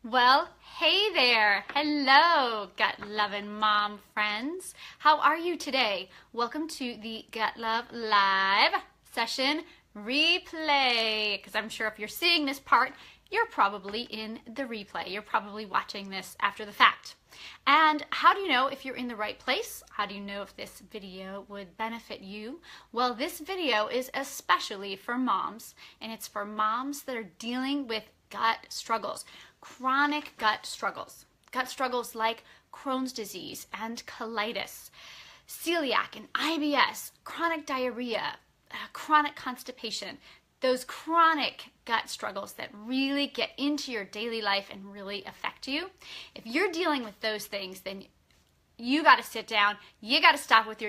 Well, hey there. Hello, gut loving mom friends. How are you today? Welcome to the Gut Love Live session replay. Because I'm sure if you're seeing this part, you're probably in the replay. You're probably watching this after the fact. And how do you know if you're in the right place? How do you know if this video would benefit you? Well, this video is especially for moms, and it's for moms that are dealing with gut struggles, chronic gut struggles like Crohn's disease and colitis, celiac and IBS, chronic diarrhea, chronic constipation, those chronic gut struggles that really get into your daily life and really affect you. If you're dealing with those things, then you got to sit down, you got to stop what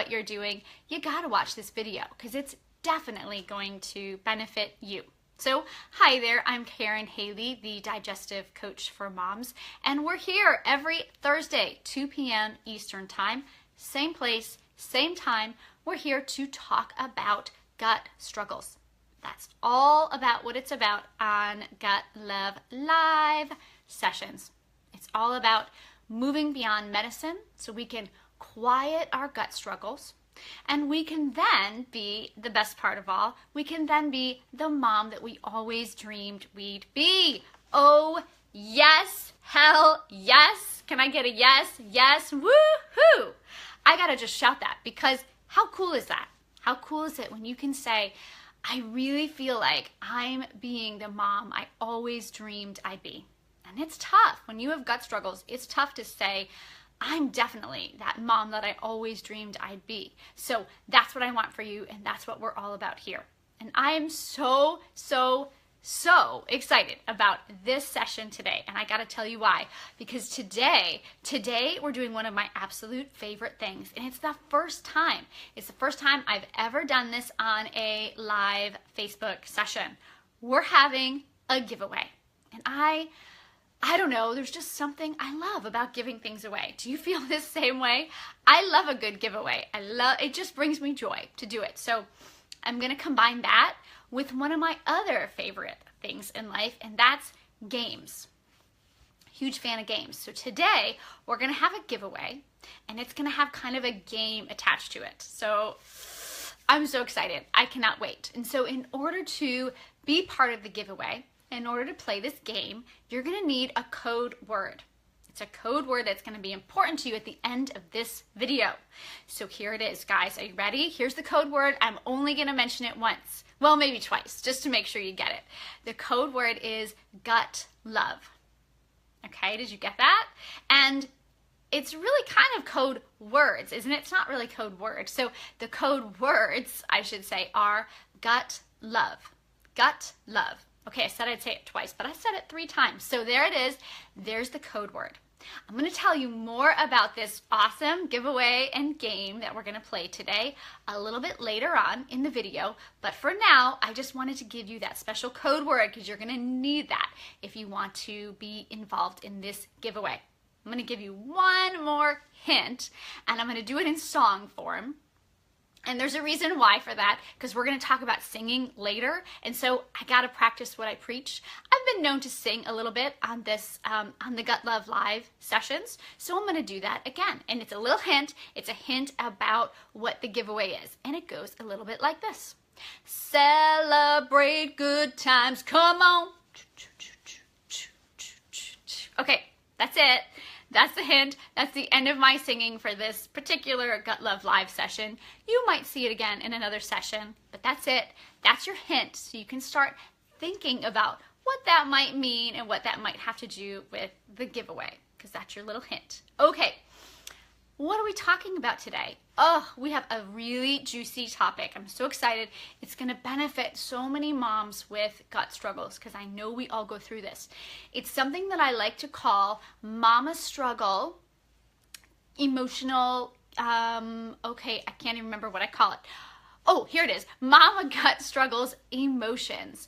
you're doing, you got to watch this video because it's definitely going to benefit you. So, hi there, I'm Karen Haley, the digestive coach for moms, and we're here every Thursday, 2 p.m. Eastern Time, same place, same time. We're here to talk about gut struggles. That's all about what it's about on Gut Love Live sessions. It's all about moving beyond medicine so we can quiet our gut struggles. And we can then be, the best part of all, we can then be the mom that we always dreamed we'd be. Oh, yes, hell yes. Can I get a yes? Yes, woohoo. I gotta just shout that because how cool is that? How cool is it when you can say, I really feel like I'm being the mom I always dreamed I'd be. And it's tough. When you have gut struggles, it's tough to say, I'm definitely that mom that I always dreamed I'd be. So that's what I want for you, and that's what we're all about here. And I am so excited about this session today, and I gotta tell you why. Because today we're doing one of my absolute favorite things, and it's the first time. It's the first time I've ever done this on a live Facebook session. We're having a giveaway, and I don't know, there's just something I love about giving things away. Do you feel this same way? I love a good giveaway. It just brings me joy to do it. So I'm gonna combine that with one of my other favorite things in life, and that's games. Huge fan of games. So today we're gonna have a giveaway, and it's gonna have kind of a game attached to it. So I'm so excited. I cannot wait. And so in order to be part of the giveaway, in order to play this game, you're gonna need a code word. It's a code word that's gonna be important to you at the end of this video. So here it is, guys. Are you ready? Here's the code word. I'm only gonna mention it once. Well, maybe twice, just to make sure you get it. The code word is gut love. Okay, did you get that? And it's really kind of code words, isn't it? It's not really code words. So the code words, I should say, are gut love. Gut love. Okay, I said I'd say it twice, but I said it 3 times. So there it is. There's the code word. I'm going to tell you more about this awesome giveaway and game that we're going to play today a little bit later on in the video. But for now, I just wanted to give you that special code word because you're going to need that if you want to be involved in this giveaway. I'm going to give you one more hint, and I'm going to do it in song form. And there's a reason why for that, because we're going to talk about singing later, and so I got to practice what I preach. I've been known to sing a little bit on this, on the Gut Love Live sessions, so I'm going to do that again. And it's a little hint. It's a hint about what the giveaway is, and it goes a little bit like this. Celebrate good times, come on. Okay, that's it. That's the hint. That's the end of my singing for this particular Gut Love Live session. You might see it again in another session, but that's it. That's your hint. So you can start thinking about what that might mean and what that might have to do with the giveaway, because that's your little hint. Okay, what are we talking about today? Oh, we have a really juicy topic. I'm so excited. It's going to benefit so many moms with gut struggles because I know we all go through this. It's something that I like to call mama struggle, emotional, okay, I can't even remember what I call it. Oh, here it is. Mama gut struggles emotions.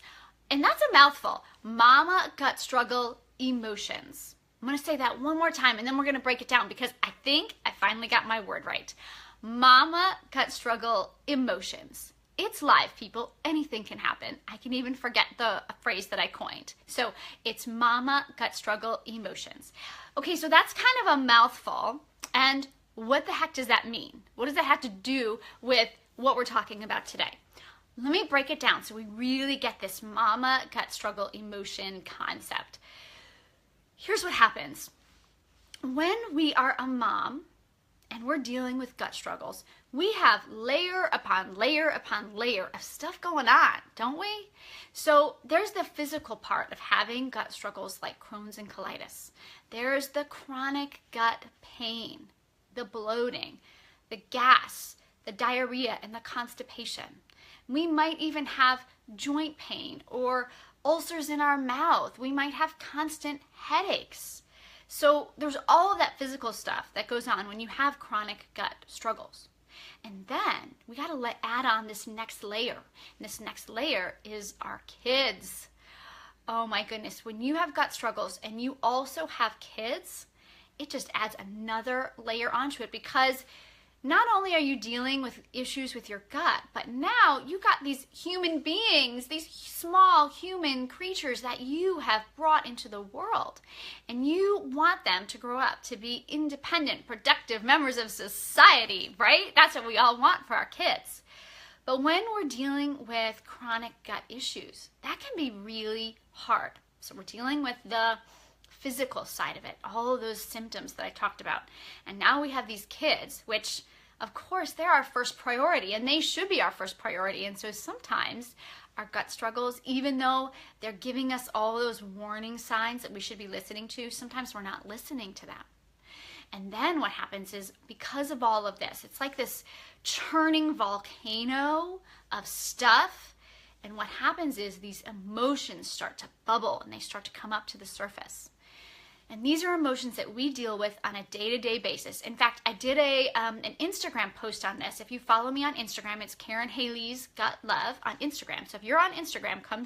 And that's a mouthful. Mama gut struggle emotions. I'm going to say that one more time and then we're going to break it down because I think I finally got my word right. Mama gut struggle emotions. It's live, people. Anything can happen. I can even forget the phrase that I coined. So it's mama gut struggle emotions. Okay, so that's kind of a mouthful. And what the heck does that mean? What does that have to do with what we're talking about today? Let me break it down so we really get this mama gut struggle emotion concept. Here's what happens. When we are a mom and we're dealing with gut struggles, we have layer upon layer upon layer of stuff going on, don't we? So there's the physical part of having gut struggles like Crohn's and colitis. There's the chronic gut pain, the bloating, the gas, the diarrhea, and the constipation. We might even have joint pain or ulcers in our mouth. We might have constant headaches. So there's all of that physical stuff that goes on when you have chronic gut struggles. And then we got to add on this next layer. And this next layer is our kids. Oh my goodness, when you have gut struggles and you also have kids, it just adds another layer onto it, because not only are you dealing with issues with your gut, but now you got these human beings, these small human creatures that you have brought into the world. And you want them to grow up to be independent, productive members of society, right? That's what we all want for our kids. But when we're dealing with chronic gut issues, that can be really hard. So we're dealing with the physical side of it, all of those symptoms that I talked about. And now we have these kids, which of course they're our first priority, and they should be our first priority. And so sometimes our gut struggles, even though they're giving us all those warning signs that we should be listening to, sometimes we're not listening to them. And then what happens is, because of all of this, it's like this churning volcano of stuff. And what happens is these emotions start to bubble and they start to come up to the surface. And these are emotions that we deal with on a day-to-day basis. In fact, I did an Instagram post on this. If you follow me on Instagram, it's Karen Haley's Gut Love on Instagram. So if you're on Instagram, come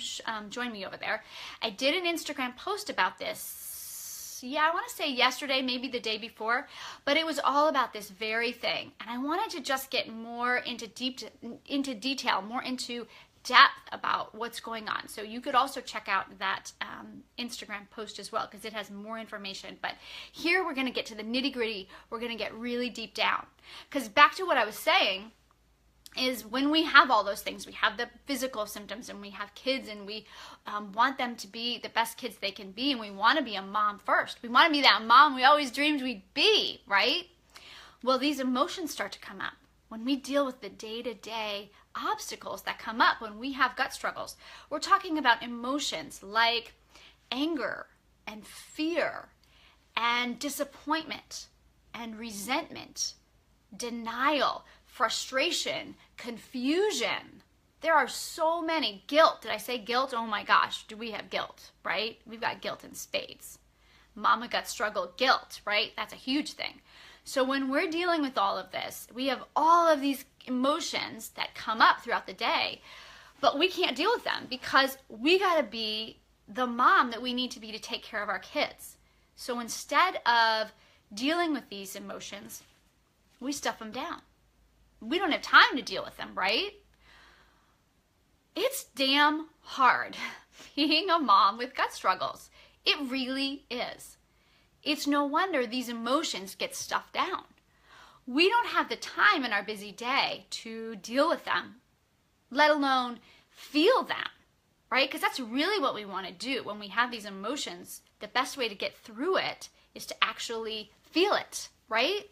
join me over there. I did an Instagram post about this. Yeah, I want to say yesterday, maybe the day before, but it was all about this very thing. And I wanted to just get more into detail, more into depth about what's going on. So you could also check out that Instagram post as well, because it has more information. But here we're going to get to the nitty-gritty. We're going to get really deep down. Because back to what I was saying is, when we have all those things, we have the physical symptoms and we have kids, and we want them to be the best kids they can be, and we want to be a mom first. We want to be that mom we always dreamed we'd be, right? Well, these emotions start to come up when we deal with the day-to-day obstacles that come up when we have gut struggles. We're talking about emotions like anger and fear and disappointment and resentment, denial, frustration, confusion. There are so many. Guilt. Did I say guilt? Oh my gosh, do we have guilt, right? We've got guilt in spades. Mama gut struggle, guilt, right? That's a huge thing. So when we're dealing with all of this, we have all of these emotions that come up throughout the day, but we can't deal with them because we got to be the mom that we need to be to take care of our kids. So instead of dealing with these emotions, we stuff them down. We don't have time to deal with them, right? It's damn hard being a mom with gut struggles. It really is. It's no wonder these emotions get stuffed down. We don't have the time in our busy day to deal with them, let alone feel them, right? Because that's really what we want to do when we have these emotions. The best way to get through it is to actually feel it, right?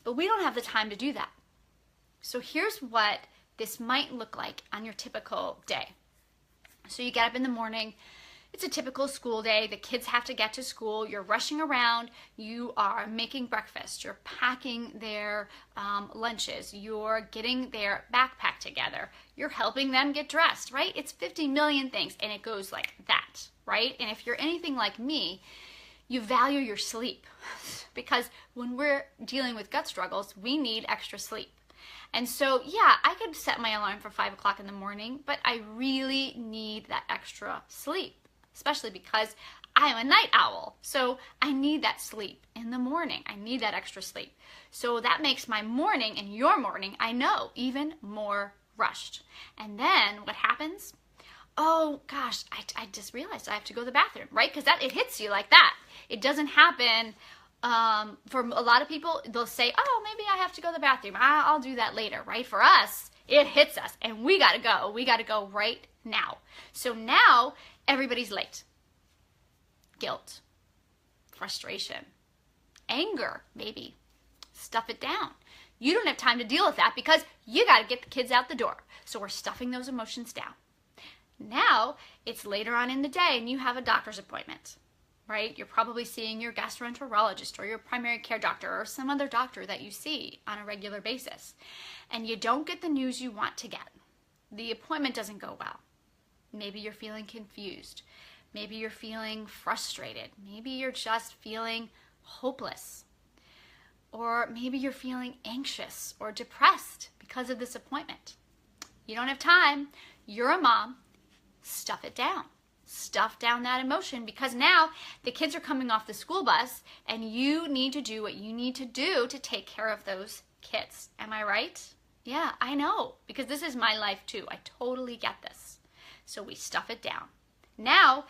But we don't have the time to do that. So here's what this might look like on your typical day. So you get up in the morning. It's a typical school day. The kids have to get to school. You're rushing around. You are making breakfast. You're packing their lunches. You're getting their backpack together. You're helping them get dressed, right? It's 50 million things, and it goes like that, right? And if you're anything like me, you value your sleep, because when we're dealing with gut struggles, we need extra sleep. And so, yeah, I could set my alarm for 5 o'clock in the morning, but I really need that extra sleep, especially because I am a night owl. So I need that sleep in the morning. I need that extra sleep. So that makes my morning and your morning, I know, even more rushed. And then what happens? Oh gosh, I just realized I have to go to the bathroom, right? Because it hits you like that. It doesn't happen for a lot of people. They'll say, oh, maybe I have to go to the bathroom. I'll do that later, right? For us, it hits us and we got to go. We got to go right now. So now everybody's late. Guilt, frustration, anger, maybe. Stuff it down. You don't have time to deal with that because you got to get the kids out the door. So we're stuffing those emotions down. Now it's later on in the day and you have a doctor's appointment, right? You're probably seeing your gastroenterologist or your primary care doctor or some other doctor that you see on a regular basis. And you don't get the news you want to get. The appointment doesn't go well. Maybe you're feeling confused. Maybe you're feeling frustrated. Maybe you're just feeling hopeless. Or maybe you're feeling anxious or depressed because of this appointment. You don't have time. You're a mom. Stuff it down. Stuff down that emotion because now the kids are coming off the school bus and you need to do what you need to do to take care of those kids. Am I right? Yeah, I know, because this is my life too. I totally get this. So we stuff it down. Now,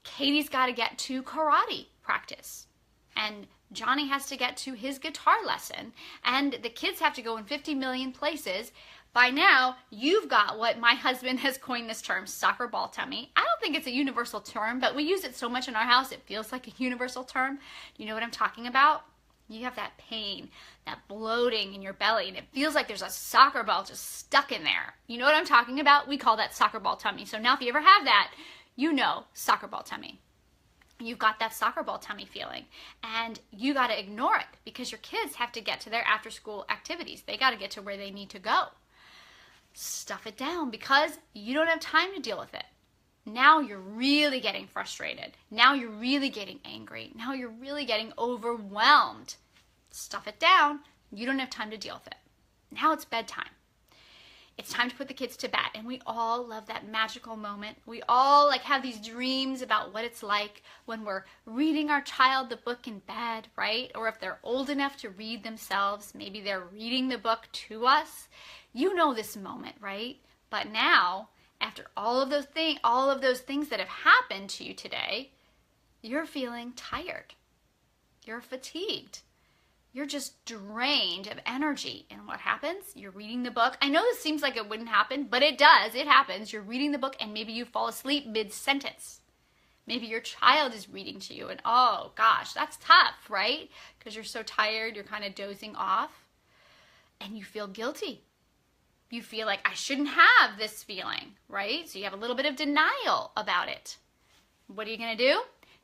Katie's got to get to karate practice and Johnny has to get to his guitar lesson and the kids have to go in 50 million places. By now, you've got what my husband has coined this term, soccer ball tummy. I don't think it's a universal term, but we use it so much in our house, it feels like a universal term. You know what I'm talking about? You have that pain, that bloating in your belly, and it feels like there's a soccer ball just stuck in there. You know what I'm talking about? We call that soccer ball tummy. So now if you ever have that, you know soccer ball tummy. You've got that soccer ball tummy feeling, and you got to ignore it because your kids have to get to their after-school activities. They got to get to where they need to go. Stuff it down because you don't have time to deal with it. Now you're really getting frustrated. Now you're really getting angry. Now you're really getting overwhelmed. Stuff it down. You don't have time to deal with it. Now it's bedtime. It's time to put the kids to bed, and we all love that magical moment. We all have these dreams about what it's like when we're reading our child the book in bed, right? Or if they're old enough to read themselves, maybe they're reading the book to us. You know this moment, right? But now, after all of those things that have happened to you today, you're feeling tired. You're fatigued. You're just drained of energy. And what happens? You're reading the book. I know this seems like it wouldn't happen, but it does. It happens. You're reading the book and maybe you fall asleep mid-sentence. Maybe your child is reading to you and oh gosh, that's tough, right? Because you're so tired, you're kind of dozing off and you feel guilty. You feel like I shouldn't have this feeling, right? So you have a little bit of denial about it. What are you going to do?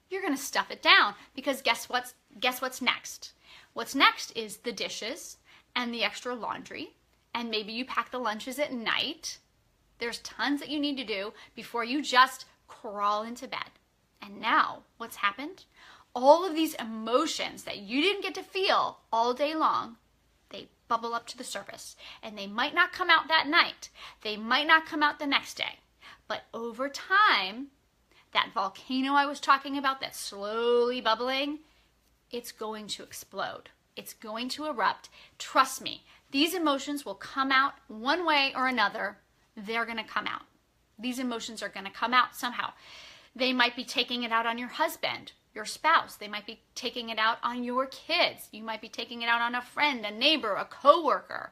You're going to stuff it down because guess what's next? What's next is the dishes and the extra laundry, and maybe you pack the lunches at night. There's tons that you need to do before you just crawl into bed. And now, what's happened? All of these emotions that you didn't get to feel all day long, they bubble up to the surface, and they might not come out that night. They might not come out the next day. But over time, that volcano I was talking about that's slowly bubbling, it's going to explode. It's going to erupt. Trust me, these emotions will come out one way or another. They're going to come out. These emotions are going to come out somehow. They might be taking it out on your husband, your spouse. They might be taking it out on your kids. You might be taking it out on a friend, a neighbor, a coworker.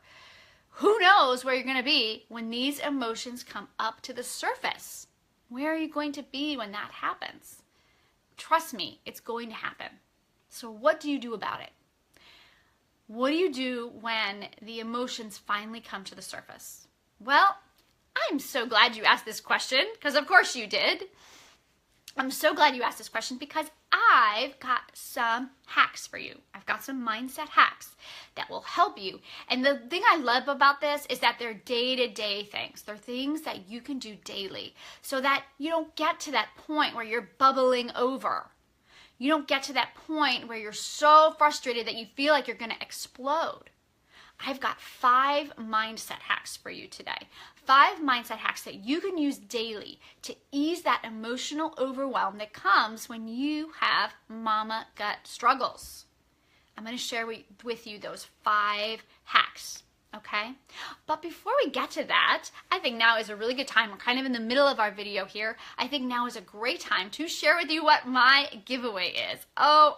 Who knows where you're going to be when these emotions come up to the surface? Where are you going to be when that happens? Trust me, it's going to happen. So what do you do about it? What do you do when the emotions finally come to the surface? Well, I'm so glad you asked this question, because of course you did. I'm so glad you asked this question because I've got some hacks for you. I've got some mindset hacks that will help you. And the thing I love about this is that they're day-to-day things. They're things that you can do daily so that you don't get to that point where you're bubbling over. You don't get to that point where you're so frustrated that you feel like you're going to explode. I've got 5 mindset hacks for you today. 5 mindset hacks that you can use daily to ease that emotional overwhelm that comes when you have mama gut struggles. I'm going to share with you those 5 hacks. Okay, but before we get to that, I think now is a really good time. We're kind of in the middle of our video here. I think now is a great time to share with you what my giveaway is. Oh,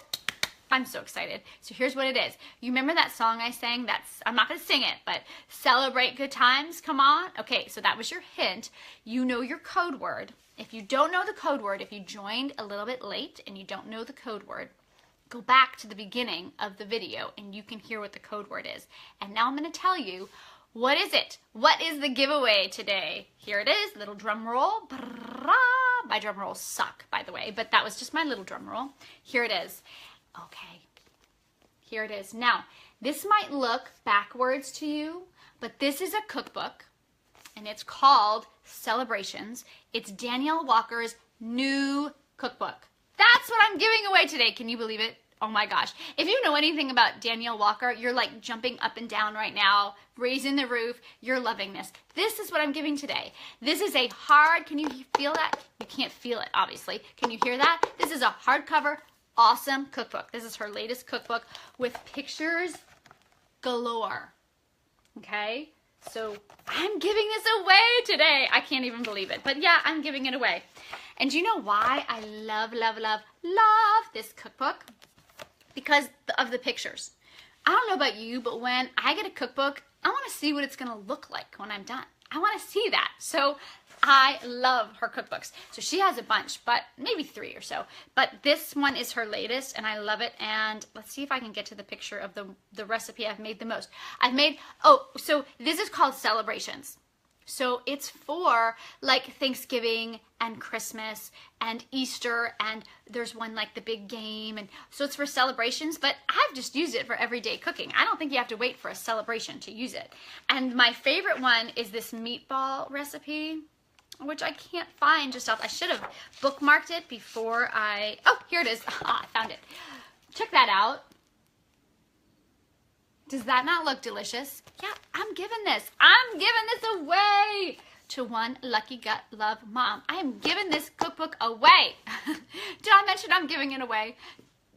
I'm so excited. So here's what it is. You remember that song I sang? I'm not going to sing it, but celebrate good times, come on. Okay, so that was your hint. You know your code word. If you don't know the code word, if you joined a little bit late and you don't know the code word, go back to the beginning of the video and you can hear what the code word is. And now I'm going to tell you, what is it? What is the giveaway today? Here it is, little drum roll. My drum rolls suck, by the way, but that was just my little drum roll. Here it is. Okay, here it is. Now, this might look backwards to you, but this is a cookbook and it's called Celebrations. It's Danielle Walker's new cookbook. That's what I'm giving away today. Can you believe it? Oh my gosh. If you know anything about Danielle Walker, you're like jumping up and down right now, raising the roof. You're loving this. This is what I'm giving today. This is a hard, can you feel that? You can't feel it, obviously. Can you hear that? This is a hardcover, awesome cookbook. This is her latest cookbook with pictures galore. Okay? So I'm giving this away today. I can't even believe it. But yeah, I'm giving it away. And do you know why I love, love, love, love this cookbook? Because of the pictures. I don't know about you, but when I get a cookbook, I want to see what it's going to look like when I'm done. I want to see that. So I love her cookbooks. So she has a bunch, but maybe 3 or so. But this one is her latest, and I love it. And let's see if I can get to the picture of the recipe I've made the most. So this is called Celebrations. So it's for like Thanksgiving and Christmas and Easter, and there's one like the big game, and so it's for celebrations, but I've just used it for everyday cooking. I don't think you have to wait for a celebration to use it. And my favorite one is this meatball recipe, which I can't find just off. I should have bookmarked it before oh, here it is. I found it. Check that out. Does that not look delicious? Yeah, I'm giving this away to one lucky Gut Love mom. I am giving this cookbook away. Did I mention I'm giving it away?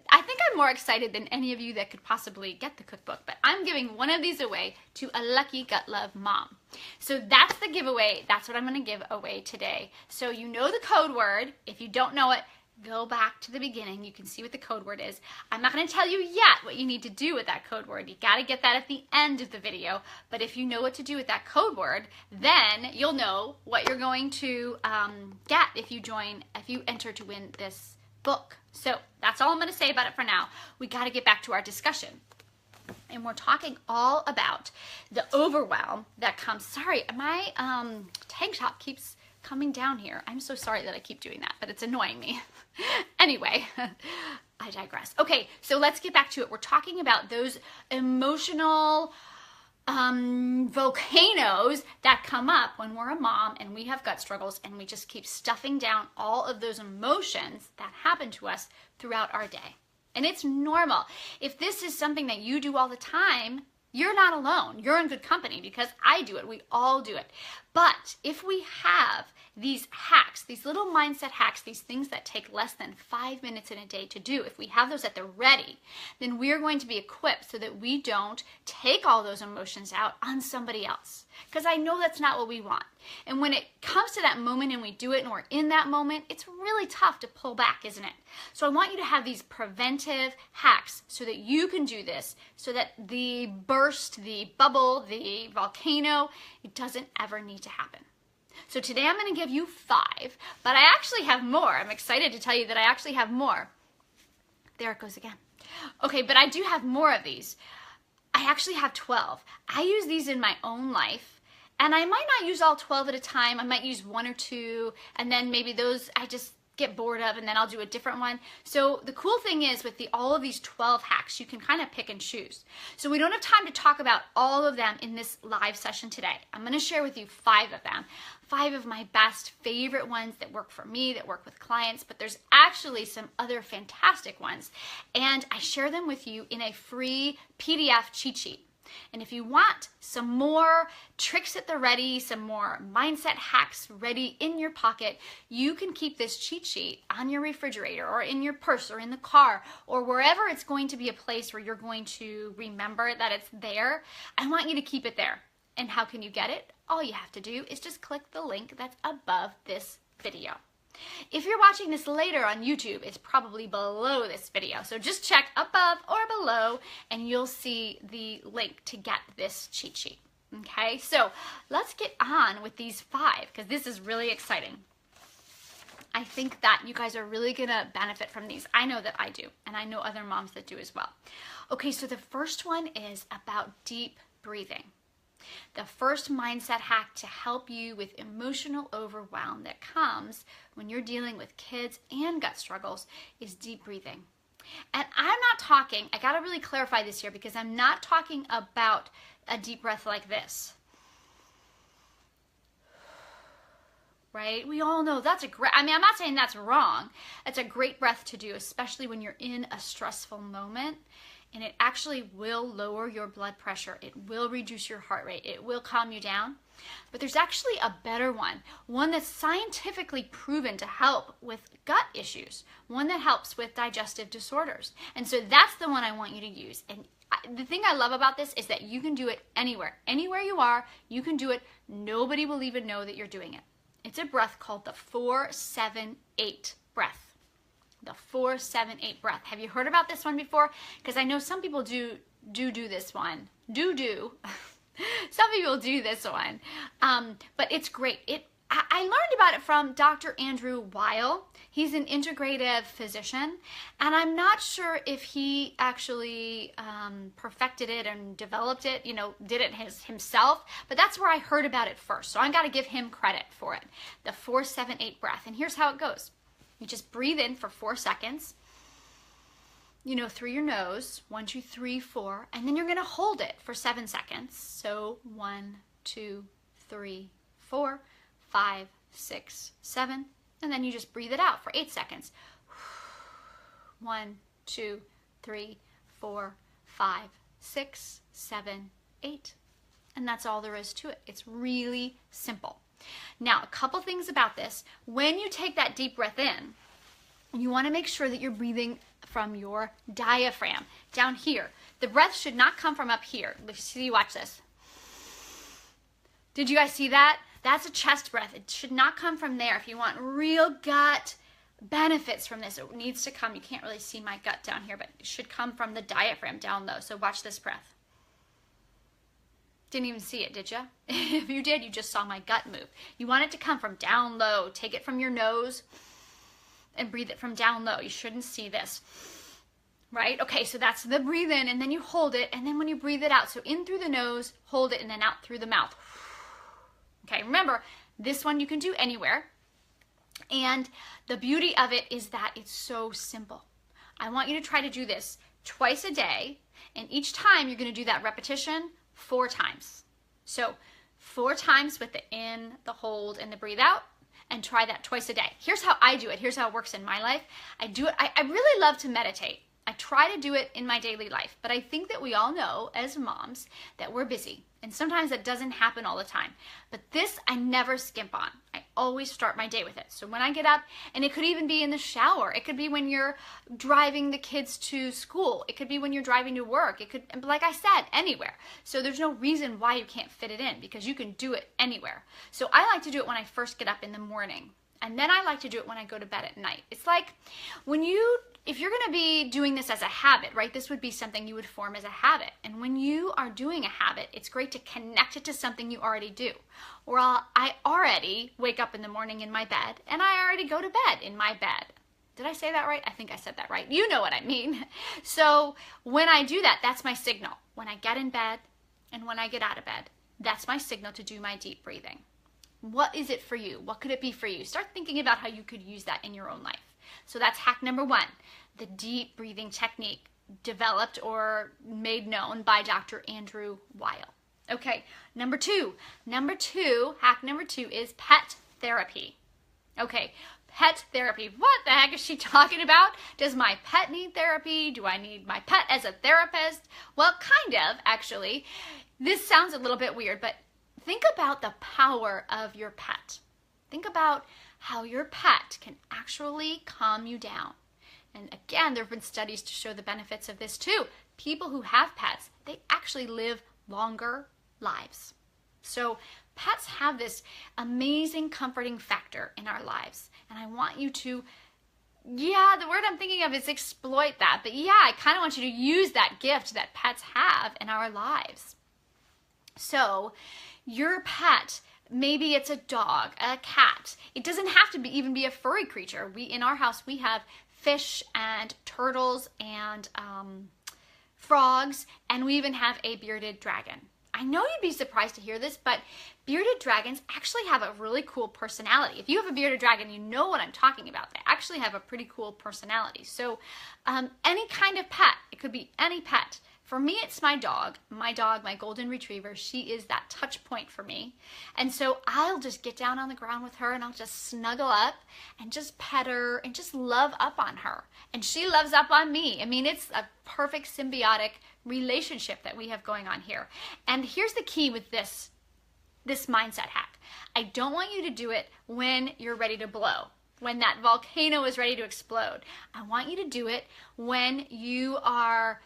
I think I'm more excited than any of you that could possibly get the cookbook, but I'm giving one of these away to a lucky Gut Love mom. So that's the giveaway. That's what I'm going to give away today. So you know the code word. If you don't know it, go back to the beginning. You can see what the code word is. I'm not going to tell you yet what you need to do with that code word. You got to get that at the end of the video. But if you know what to do with that code word, then you'll know what you're going to get if you enter to win this book. So that's all I'm going to say about it for now. We got to get back to our discussion. And we're talking all about the overwhelm that comes. Sorry, my tank top keeps coming down here. I'm so sorry that I keep doing that, but it's annoying me. Anyway, I digress. Okay, so let's get back to it. We're talking about those emotional volcanoes that come up when we're a mom and we have gut struggles and we just keep stuffing down all of those emotions that happen to us throughout our day. And it's normal. If this is something that you do all the time, you're not alone. You're in good company because I do it. We all do it. But if we have these hacks, these little mindset hacks, these things that take less than 5 minutes in a day to do, if we have those at the ready, then we're going to be equipped so that we don't take all those emotions out on somebody else. Because I know that's not what we want. And when it comes to that moment and we do it and we're in that moment, it's really tough to pull back, isn't it? So I want you to have these preventive hacks so that you can do this, so that the burst, the bubble, the volcano, it doesn't ever need to happen. So today I'm going to give you 5, but I actually have more. I'm excited to tell you that I actually have more. There it goes again. Okay, but I do have more of these. I actually have 12. I use these in my own life, and I might not use all 12 at a time. I might use 1 or 2, and then maybe those I just get bored of, and then I'll do a different one. So the cool thing is with all of these 12 hacks, you can kind of pick and choose. So we don't have time to talk about all of them in this live session today. I'm going to share with you 5 of them. 5 of my best favorite ones that work for me, that work with clients, but there's actually some other fantastic ones. And I share them with you in a free PDF cheat sheet. And if you want some more tricks at the ready, some more mindset hacks ready in your pocket, you can keep this cheat sheet on your refrigerator or in your purse or in the car or wherever it's going to be a place where you're going to remember that it's there. I want you to keep it there. And how can you get it? All you have to do is just click the link that's above this video. If you're watching this later on YouTube, it's probably below this video. So just check above or below and you'll see the link to get this cheat sheet. Okay, so let's get on with these 5 because this is really exciting. I think that you guys are really gonna benefit from these. I know that I do, and I know other moms that do as well. Okay, so the first one is about deep breathing. The first mindset hack to help you with emotional overwhelm that comes when you're dealing with kids and gut struggles is deep breathing. And I'm not talking, I gotta really clarify this here because I'm not talking about a deep breath like this. Right? We all know that's a great, I'm not saying that's wrong. That's a great breath to do, especially when you're in a stressful moment. And it actually will lower your blood pressure. It will reduce your heart rate. It will calm you down. But there's actually a better one that's scientifically proven to help with gut issues, one that helps with digestive disorders. And so that's the one I want you to use. And the thing I love about this is that you can do it anywhere. Anywhere you are, you can do it. Nobody will even know that you're doing it. It's a breath called the 4-7-8 breath. The 4-7-8 breath. Have you heard about this one before? Because I know some people do this one. Some people do this one. But it's great. I learned about it from Dr. Andrew Weil. He's an integrative physician. And I'm not sure if he actually perfected it and developed it, did it himself. But that's where I heard about it first. So I got to give him credit for it. The 4-7-8 breath. And here's how it goes. You just breathe in for 4 seconds, through your nose, 1, 2, 3, 4, and then you're going to hold it for 7 seconds. So 1, 2, 3, 4, 5, 6, 7, and then you just breathe it out for 8 seconds. 1, 2, 3, 4, 5, 6, 7, 8. And that's all there is to it. It's really simple. Now, a couple things about this. When you take that deep breath in, you want to make sure that you're breathing from your diaphragm down here. The breath should not come from up here. Let's see, watch this. Did you guys see that? That's a chest breath. It should not come from there. If you want real gut benefits from this, it needs to come. You can't really see my gut down here, but it should come from the diaphragm down low. So watch this breath. Didn't even see it, did you? If you did, you just saw my gut move. You want it to come from down low. Take it from your nose and breathe it from down low. You shouldn't see this, right? Okay, so that's the breathe in, and then you hold it, and then when you breathe it out, so in through the nose, hold it, and then out through the mouth. Okay, remember, this one you can do anywhere, and the beauty of it is that it's so simple. I want you to try to do this twice a day, and each time you're going to do that repetition 4 times. So 4 times with the in, the hold, and the breathe out, and try that twice a day. Here's how I do it. Here's how it works in my life. I do it. I really love to meditate. I try to do it in my daily life, but I think that we all know as moms that we're busy, and sometimes that doesn't happen all the time. But this I never skimp on. I always start my day with it. So when I get up, and it could even be in the shower, it could be when you're driving the kids to school, it could be when you're driving to work, it could, like I said, anywhere. So there's no reason why you can't fit it in, because you can do it anywhere. So I like to do it when I first get up in the morning, and then I like to do it when I go to bed at night. It's like if you're going to be doing this as a habit, right, this would be something you would form as a habit. And when you are doing a habit, it's great to connect it to something you already do. Well, I already wake up in the morning in my bed, and I already go to bed in my bed. Did I say that right? I think I said that right. You know what I mean. So when I do that, that's my signal. When I get in bed and when I get out of bed, that's my signal to do my deep breathing. What is it for you? What could it be for you? Start thinking about how you could use that in your own life. So that's hack number 1, the deep breathing technique developed or made known by Dr. Andrew Weil. Okay, number 2, hack number 2 is pet therapy. Okay, pet therapy. What the heck is she talking about? Does my pet need therapy? Do I need my pet as a therapist? Well, kind of, actually. This sounds a little bit weird, but think about the power of your pet. Think about how your pet can actually calm you down. And again, there have been studies to show the benefits of this too. People who have pets, they actually live longer lives. So pets have this amazing comforting factor in our lives. And I want you to, the word I'm thinking of is exploit that. But I kind of want you to use that gift that pets have in our lives. So your pet, maybe it's a dog, a cat. It doesn't have to even be a furry creature. In our house, we have fish and turtles and frogs, and we even have a bearded dragon. I know you'd be surprised to hear this, but bearded dragons actually have a really cool personality. If you have a bearded dragon, you know what I'm talking about. They actually have a pretty cool personality. So any kind of pet, it could be any pet. For me, it's my dog, my golden retriever. She is that touch point for me. And so I'll just get down on the ground with her and I'll just snuggle up and just pet her and just love up on her. And she loves up on me. I mean, it's a perfect symbiotic relationship that we have going on here. And here's the key with this mindset hack. I don't want you to do it when you're ready to blow, when that volcano is ready to explode. I want you to do it when you are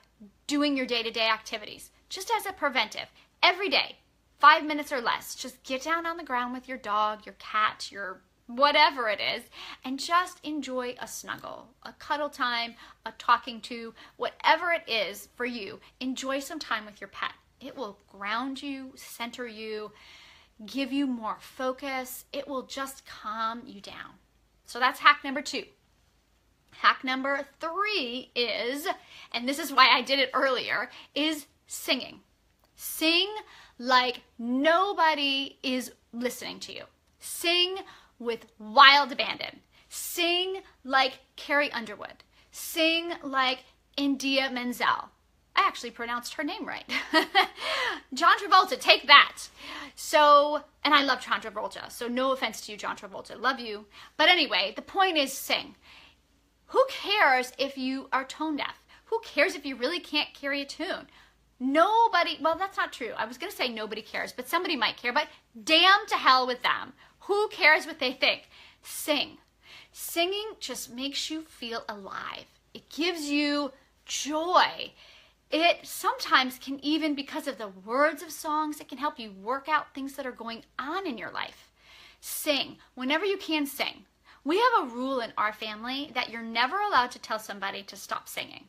doing your day-to-day activities, just as a preventive. Every day, 5 minutes or less, just get down on the ground with your dog, your cat, your whatever it is, and just enjoy a snuggle, a cuddle time, a talking to, whatever it is for you. Enjoy some time with your pet. It will ground you, center you, give you more focus. It will just calm you down. So that's hack number 2. Hack number 3 is, and this is why I did it earlier, is singing. Sing like nobody is listening to you. Sing with wild abandon. Sing like Carrie Underwood. Sing like India Menzel. I actually pronounced her name right. John Travolta, take that. So, and I love John Travolta, so no offense to you, John Travolta. Love you. But anyway, the point is sing. Who cares if you are tone deaf? Who cares if you really can't carry a tune? Nobody, well, that's not true. I was going to say nobody cares, but somebody might care, but damn to hell with them. Who cares what they think? Sing. Singing just makes you feel alive. It gives you joy. It sometimes can even, because of the words of songs, it can help you work out things that are going on in your life. Sing. Whenever you can, sing. We have a rule in our family that you're never allowed to tell somebody to stop singing.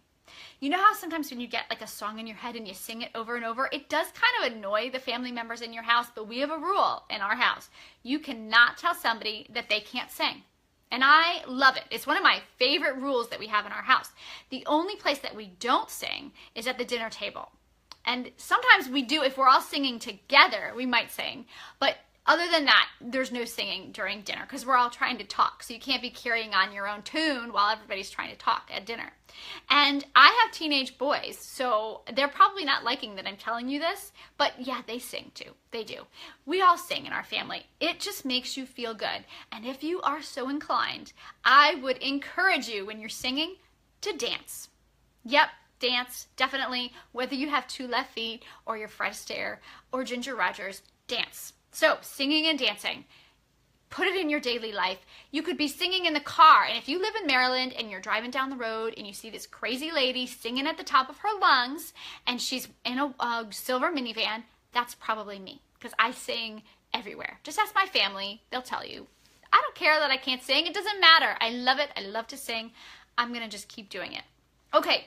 You know how sometimes when you get like a song in your head and you sing it over and over, it does kind of annoy the family members in your house, but we have a rule in our house. You cannot tell somebody that they can't sing. And I love it. It's one of my favorite rules that we have in our house. The only place that we don't sing is at the dinner table. And sometimes we do, if we're all singing together, we might sing. But other than that, there's no singing during dinner because we're all trying to talk. So you can't be carrying on your own tune while everybody's trying to talk at dinner. And I have teenage boys, so they're probably not liking that I'm telling you this, but yeah, they sing too. They do. We all sing in our family. It just makes you feel good. And if you are so inclined, I would encourage you when you're singing to dance. Yep, dance, definitely. Whether you have 2 left feet or you're Fred Astaire or Ginger Rogers, dance. So singing and dancing, put it in your daily life. You could be singing in the car, and if you live in Maryland and you're driving down the road and you see this crazy lady singing at the top of her lungs and she's in a silver minivan, that's probably me because I sing everywhere. Just ask my family. They'll tell you. I don't care that I can't sing. It doesn't matter. I love it. I love to sing. I'm going to just keep doing it. Okay,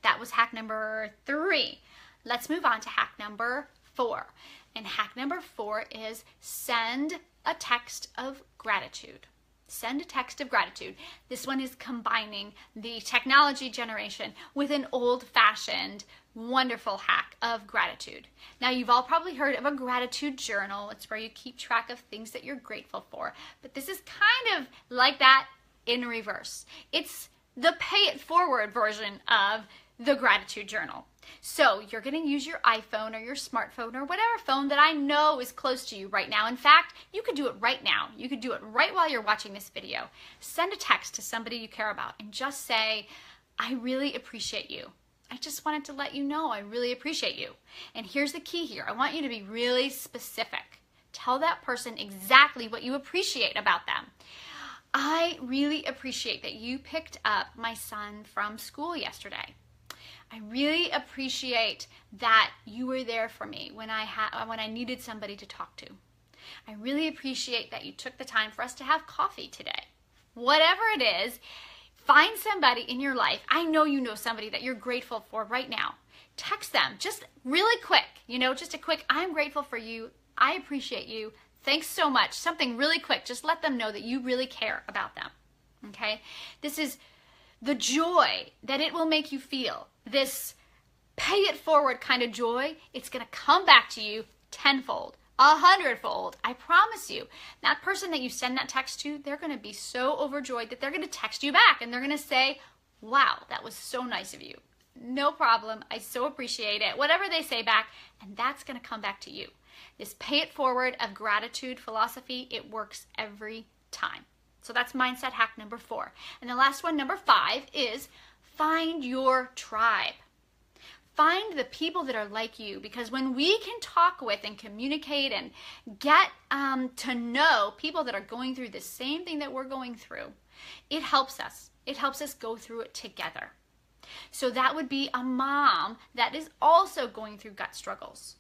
that was hack number 3. Let's move on to hack number 4. And hack number 4 is send a text of gratitude. Send a text of gratitude. This one is combining the technology generation with an old-fashioned, wonderful hack of gratitude. Now, you've all probably heard of a gratitude journal. It's where you keep track of things that you're grateful for. But this is kind of like that in reverse. It's the pay it forward version of the gratitude journal. So you're going to use your iPhone or your smartphone or whatever phone that I know is close to you right now. In fact, you could do it right now. You could do it right while you're watching this video. Send a text to somebody you care about and just say, I really appreciate you. I just wanted to let you know I really appreciate you. And here's the key here. I want you to be really specific. Tell that person exactly what you appreciate about them. I really appreciate that you picked up my son from school yesterday. I really appreciate that you were there for me when I needed somebody to talk to. I really appreciate that you took the time for us to have coffee today. Whatever it is, find somebody in your life. I know you know somebody that you're grateful for right now. Text them just really quick, just a quick, I'm grateful for you. I appreciate you. Thanks so much. Something really quick. Just let them know that you really care about them. Okay? This is the joy that it will make you feel. This pay it forward kind of joy, it's going to come back to you tenfold, 100-fold. I promise you. That person that you send that text to, they're going to be so overjoyed that they're going to text you back and they're going to say, wow, that was so nice of you. No problem. I so appreciate it. Whatever they say back, and that's going to come back to you. This pay it forward of gratitude philosophy, it works every time. So that's mindset hack number 4. And the last one, number 5, is find your tribe. Find the people that are like you, because when we can talk with and communicate and get to know people that are going through the same thing that we're going through, it helps us. It helps us go through it together. So that would be a mom that is also going through gut struggles.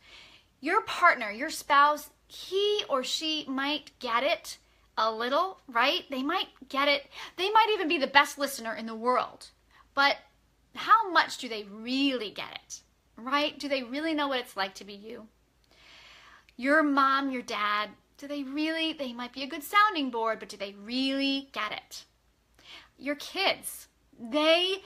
Your partner, your spouse, he or she might get it a little, right? They might get it. They might even be the best listener in the world. But how much do they really get it, right? Do they really know what it's like to be you? Your mom, your dad, they might be a good sounding board, but do they really get it? Your kids, they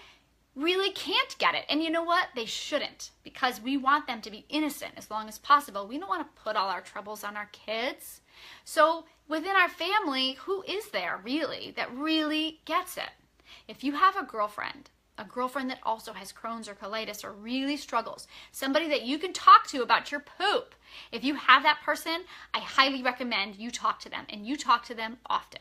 really can't get it. And you know what? They shouldn't, because we want them to be innocent as long as possible. We don't want to put all our troubles on our kids. So within our family, who is there really that really gets it? If you have a girlfriend that also has Crohn's or colitis or really struggles, somebody that you can talk to about your poop, if you have that person, I highly recommend you talk to them, and you talk to them often.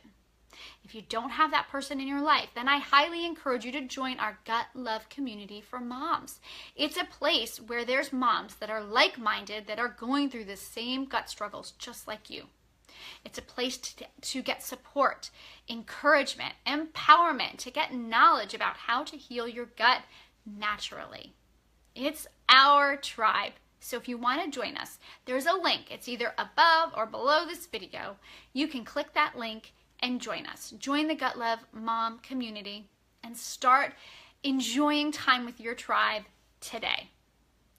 If you don't have that person in your life, then I highly encourage you to join our Gut Love community for moms. It's a place where there's moms that are like-minded, that are going through the same gut struggles just like you. It's a place to get support, encouragement, empowerment, to get knowledge about how to heal your gut naturally. It's our tribe. So if you want to join us, there's a link. It's either above or below this video. You can click that link and join us. Join the Gut Love Mom community and start enjoying time with your tribe today.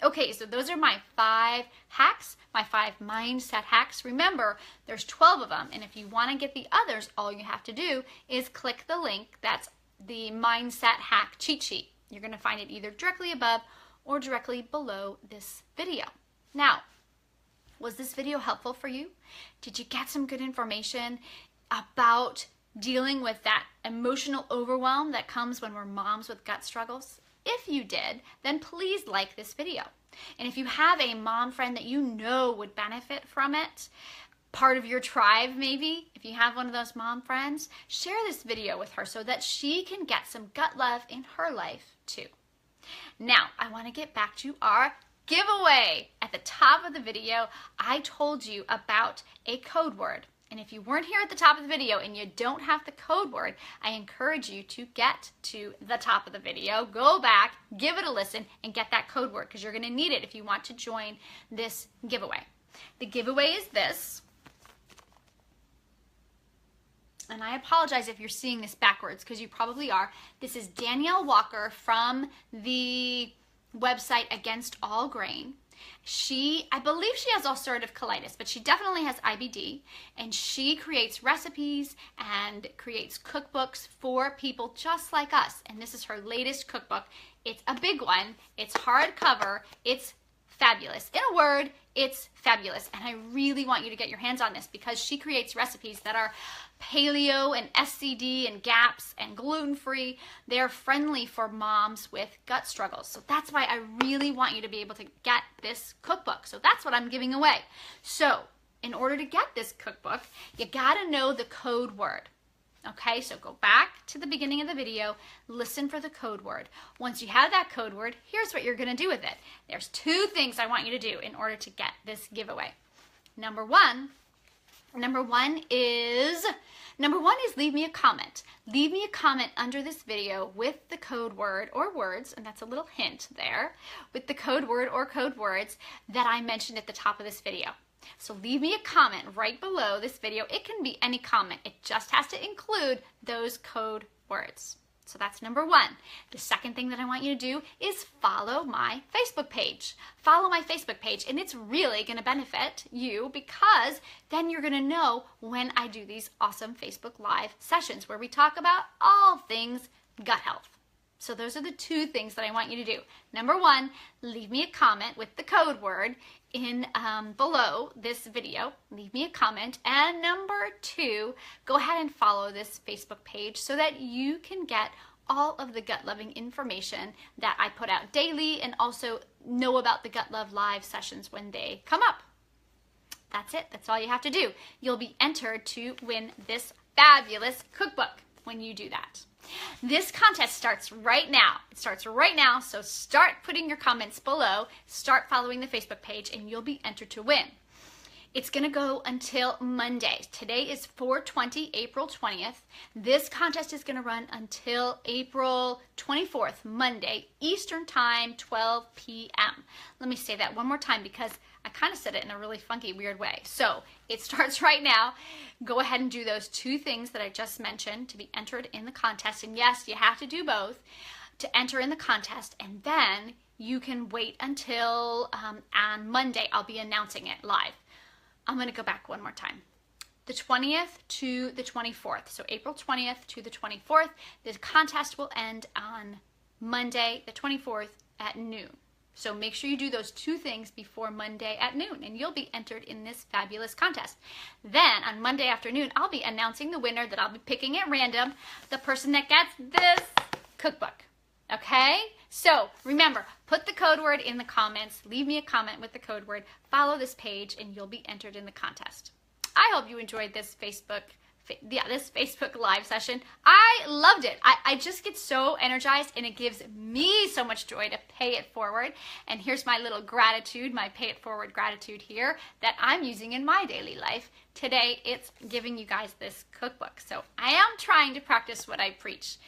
Okay, so those are my 5 hacks, my 5 mindset hacks. Remember, there's 12 of them, and if you want to get the others, all you have to do is click the link. That's the mindset hack cheat sheet. You're going to find it either directly above or directly below this video. Now, was this video helpful for you? Did you get some good information about dealing with that emotional overwhelm that comes when we're moms with gut struggles? If you did, then please like this video. And if you have a mom friend that you know would benefit from it, part of your tribe maybe, if you have one of those mom friends, share this video with her so that she can get some gut love in her life too. Now, I want to get back to our giveaway. At the top of the video, I told you about a code word. And if you weren't here at the top of the video and you don't have the code word, I encourage you to get to the top of the video, go back, give it a listen, and get that code word, because you're going to need it if you want to join this giveaway. The giveaway is this. And I apologize if you're seeing this backwards, because you probably are. This is Danielle Walker from the website Against All Grain. I believe she has ulcerative colitis, but she definitely has IBD, and she creates recipes and creates cookbooks for people just like us. And this is her latest cookbook. It's a big one. It's hardcover. It's fabulous. In a word, it's fabulous. And I really want you to get your hands on this because she creates recipes that are paleo and SCD and GAPS and gluten-free. They're friendly for moms with gut struggles. So that's why I really want you to be able to get this cookbook. So that's what I'm giving away. So in order to get this cookbook, you gotta know the code word. Okay, so go back to the beginning of the video, listen for the code word. Once you have that code word, here's what you're gonna do with it. There's 2 things I want you to do in order to get this giveaway. Number one is leave me a comment. Leave me a comment under this video with the code word or words, and that's a little hint there, with the code word or code words that I mentioned at the top of this video. So leave me a comment right below this video. It can be any comment. It just has to include those code words. So that's number one. The second thing that I want you to do is follow my Facebook page. Follow my Facebook page, and it's really going to benefit you because then you're going to know when I do these awesome Facebook Live sessions where we talk about all things gut health. So those are the 2 things that I want you to do. Number one, leave me a comment with the code word in below this video. Leave me a comment. And number 2, go ahead and follow this Facebook page so that you can get all of the gut loving information that I put out daily and also know about the Gut Love Live sessions when they come up. That's it. That's all you have to do. You'll be entered to win this fabulous cookbook when you do that. This contest starts right now. It starts right now, so start putting your comments below, start following the Facebook page, and you'll be entered to win. It's going to go until Monday. Today is 4/20, April 20th. This contest is going to run until April 24th, Monday, Eastern Time, 12 p.m. Let me say that one more time because I kind of said it in a really funky, weird way. So it starts right now. Go ahead and do those 2 things that I just mentioned to be entered in the contest. And yes, you have to do both to enter in the contest. And then you can wait until on Monday. I'll be announcing it live. I'm going to go back one more time. The 20th to the 24th. So April 20th to the 24th. The contest will end on Monday, the 24th at noon. So make sure you do those 2 things before Monday at noon, and you'll be entered in this fabulous contest. Then on Monday afternoon, I'll be announcing the winner that I'll be picking at random, the person that gets this cookbook. Okay? So remember, put the code word in the comments, leave me a comment with the code word, follow this page, and you'll be entered in the contest. I hope you enjoyed this Facebook Live session. I loved it. I just get so energized, and it gives me so much joy to pay it forward. And here's my little gratitude, my pay it forward gratitude here that I'm using in my daily life. Today, it's giving you guys this cookbook. So I am trying to practice what I preach.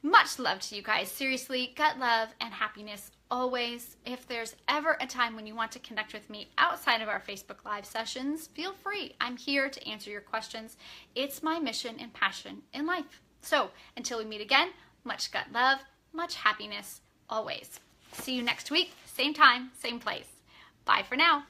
Much love to you guys. Seriously, gut love and happiness always. If there's ever a time when you want to connect with me outside of our Facebook Live sessions, feel free. I'm here to answer your questions. It's my mission and passion in life. So until we meet again, much gut love, much happiness always. See you next week, same time, same place. Bye for now.